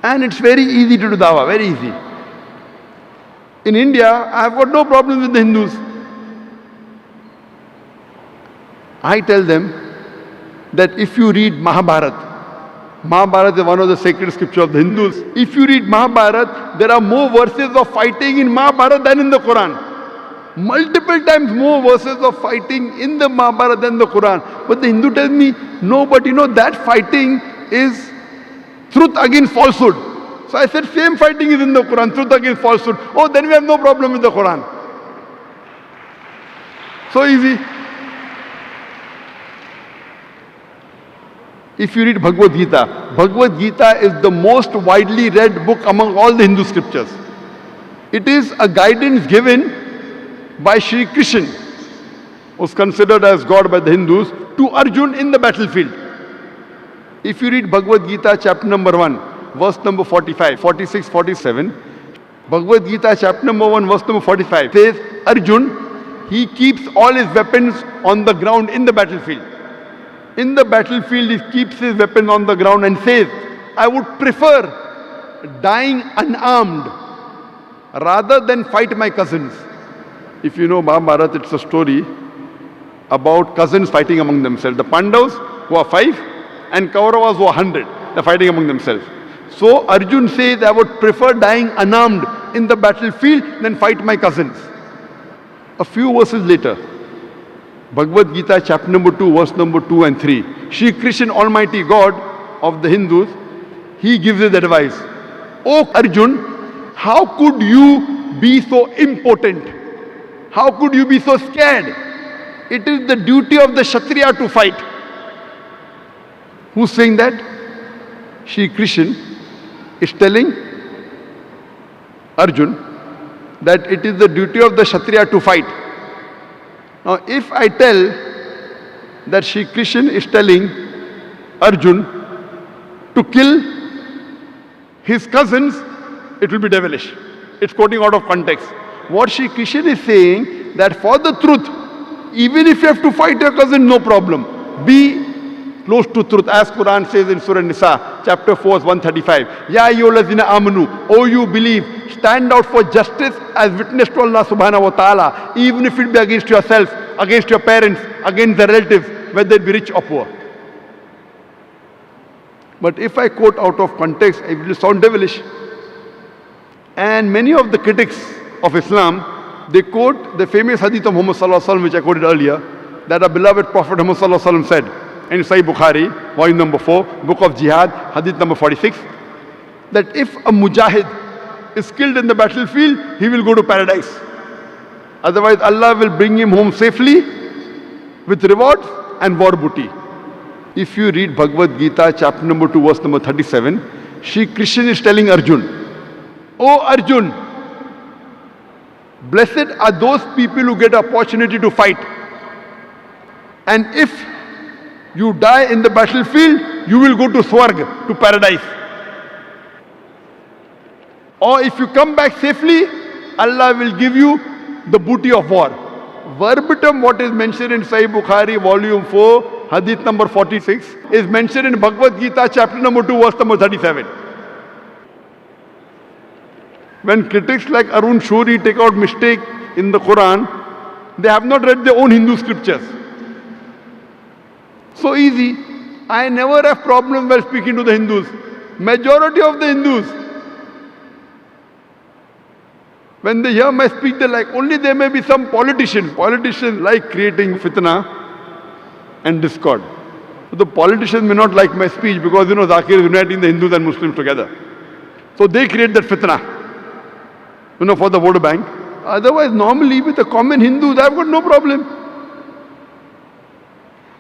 And it's very easy to do Dawah, very easy. In India, I've got no problem with the Hindus. I tell them that if you read Mahabharata is one of the sacred scriptures of the Hindus. If you read Mahabharata, there are more verses of fighting in Mahabharata than in the Quran. Multiple times more verses of fighting in the Mahabharata than the Quran. But the Hindu tells me, no, but that fighting is truth against falsehood. So I said, same fighting is in the Quran, truth against falsehood. Oh, then we have no problem with the Quran. So easy. If you read Bhagavad Gita is the most widely read book among all the Hindu scriptures. It is a guidance given by Shri Krishna, who is considered as God by the Hindus, to Arjun in the battlefield. If you read Bhagavad Gita chapter number 1, verse number 45, 46, 47, Bhagavad Gita chapter number 1, verse number 45 says, Arjun, he keeps all his weapons on the ground in the battlefield. In the battlefield, he keeps his weapon on the ground and says, I would prefer dying unarmed rather than fight my cousins. If you know Mahabharata, it's a story about cousins fighting among themselves. The Pandavas, who are 5, and Kauravas, who are 100. They're fighting among themselves. So Arjun says, I would prefer dying unarmed in the battlefield than fight my cousins. A few verses later, Bhagavad Gita chapter number 2, verse number 2 and 3. Shri Krishna, Almighty God of the Hindus, he gives his advice. Oh Arjun, how could you be so impotent? How could you be so scared? It is the duty of the Kshatriya to fight. Who's saying that? Shri Krishna is telling Arjun that it is the duty of the Kshatriya to fight. Now, if I tell that Shri Krishna is telling Arjun to kill his cousins, it will be devilish. It's quoting out of context. What Shri Krishna is saying, that for the truth, even if you have to fight your cousin, no problem. Be close to truth, as Quran says in Surah Nisa, chapter 4, verse 135. Ya ayyuhallazina amanu, O you believe, stand out for justice as witness to Allah subhanahu wa ta'ala, even if it be against yourself, against your parents, against the relatives, whether it be rich or poor. But if I quote out of context, it will sound devilish. And many of the critics of Islam, they quote the famous Hadith of Muhammad sallallahu alaihi wasallam, which I quoted earlier, that our beloved Prophet Muhammad sallallahu alaihi wasallam said in Sahih Bukhari, volume number 4, book of Jihad, Hadith number 46, that if a mujahid is killed in the battlefield, he will go to paradise. Otherwise, Allah will bring him home safely with rewards and war booty. If you read Bhagavad Gita, chapter number 2, verse number 37, Shri Krishna is telling Arjun, O Arjun, blessed are those people who get opportunity to fight. And if you die in the battlefield, you will go to Swarg, to paradise. Or if you come back safely, Allah will give you the booty of war. Verbatim what is mentioned in Sahih Bukhari, volume 4, Hadith number 46, is mentioned in Bhagavad Gita, chapter number 2, verse number 37. When critics like Arun Shuri take out mistake in the Quran, they have not read their own Hindu scriptures. So easy. I never have problem while speaking to the Hindus. Majority of the Hindus, when they hear my speech, they like, only there may be some politicians. Politicians like creating fitna and discord. So the politicians may not like my speech because, Zakir is uniting the Hindus and Muslims together. So they create that fitna, for the vote bank. Otherwise, normally with the common Hindus, I've got no problem.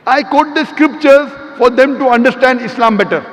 I quote the scriptures for them to understand Islam better.